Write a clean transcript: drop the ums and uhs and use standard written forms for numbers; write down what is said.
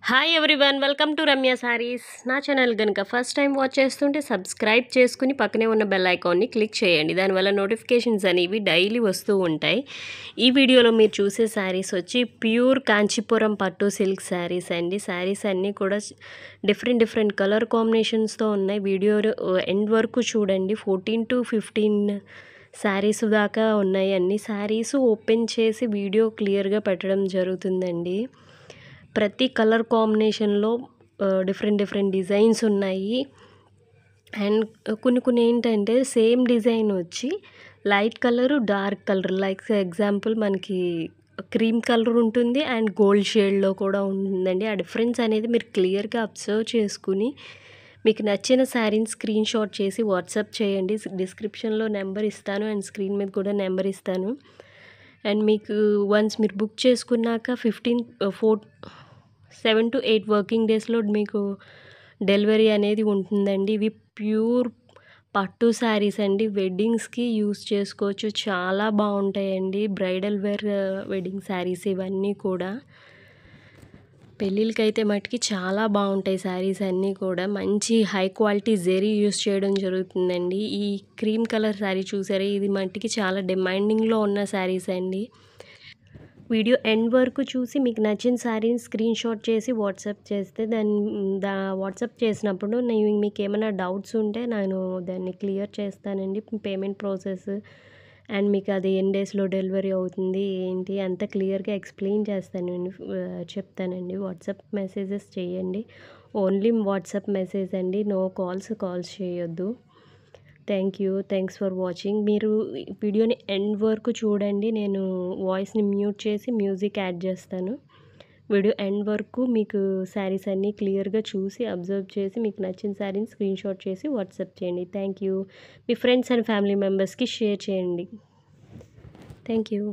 Hi everyone, welcome to Ramya saris. నా channel కనుక first time watch చేస్తుంటే సబ్స్క్రైబ్ చేసుకుని పక్కనే ఉన్న బెల్ ఐకాన్ని క్లిక్ చేయండి. దానివల్ల నోటిఫికేషన్స్ అనేవి డైలీ వస్తూ ఉంటాయి. ఈ వీడియోలో మీరు చూసే శారీస్ వచ్చి ప్యూర్ కాంచీపురం పట్టు సిల్క్ శారీస్ అండి. శారీస్ అన్నీ కూడా డిఫరెంట్ కలర్ కాంబినేషన్స్తో ఉన్నాయి. వీడియో ఎండ్ వరకు చూడండి. 14 to 15 శారీస్ దాకా ఉన్నాయి. అన్ని శారీస్ ఓపెన్ చేసి వీడియో క్లియర్గా పెట్టడం జరుగుతుందండి. ప్రతి కలర్ కాంబినేషన్లో డిఫరెంట్ డిజైన్స్ ఉన్నాయి. అండ్ కొన్ని ఏంటంటే సేమ్ డిజైన్ వచ్చి light colour, dark colour, like example మనకి క్రీమ్ కలర్ ఉంటుంది అండ్ గోల్డ్ షేడ్లో కూడా ఉంటుందండి. ఆ డిఫరెన్స్ అనేది మీరు క్లియర్గా అబ్జర్వ్ చేసుకుని మీకు నచ్చిన శారీని స్క్రీన్ షాట్ చేసి వాట్సాప్ చేయండి. డిస్క్రిప్షన్లో నెంబర్ ఇస్తాను అండ్ స్క్రీన్ మీద కూడా నెంబర్ ఇస్తాను. అండ్ మీకు వన్స్ మీరు బుక్ చేసుకున్నాక 7 to 8 వర్కింగ్ డేస్లో మీకు డెలివరీ అనేది ఉంటుందండి. ఇవి ప్యూర్ పట్టు శారీస్ అండి. వెడ్డింగ్స్కి యూస్ చేసుకోవచ్చు. చాలా బాగుంటాయండి. బ్రైడల్ వేర్ వెడ్డింగ్ శారీస్ ఇవన్నీ కూడా పెళ్ళిళ్ళకైతే మట్టుకి చాలా బాగుంటాయి. శారీస్ అన్నీ కూడా మంచి హై క్వాలిటీ జెరీ యూస్ చేయడం జరుగుతుందండి. ఈ క్రీమ్ కలర్ శారీ చూసారా, ఇది మట్టుకి చాలా డిమాండింగ్లో ఉన్న శారీస్ అండి. వీడియో ఎండ్ వరకు చూసి మీకు నచ్చిన శారీని స్క్రీన్ షాట్ చేసి వాట్సాప్ చేస్తే వాట్సాప్ చేసినప్పుడు మీకు ఏమైనా డౌట్స్ ఉంటే నేను దాన్ని క్లియర్ చేస్తానండి. పేమెంట్ ప్రాసెస్ అండ్ మీకు అది ఎన్ని డేస్లో డెలివరీ అవుతుంది ఏంటి అంతా క్లియర్గా ఎక్స్ప్లెయిన్ చేస్తానండి, చెప్తానండి. వాట్సాప్ మెసేజెస్ చేయండి. ఓన్లీ వాట్సాప్ మెసేజ్ అండి. నో కాల్స్ చేయొద్దు. Thanks for watching. మీరు వీడియోని ఎండ్ వరకు చూడండి. నేను వాయిస్ని మ్యూట్ చేసి మ్యూజిక్ యాడ్ చేస్తాను. వీడియో ఎండ్ వరకు మీకు శారీస్ అన్నీ క్లియర్గా చూసి అబ్జర్వ్ చేసి మీకు నచ్చిన శారీని స్క్రీన్ షాట్ చేసి వాట్సాప్ చేయండి. మీ ఫ్రెండ్స్ అండ్ ఫ్యామిలీ మెంబర్స్కి షేర్ చేయండి. Thank you.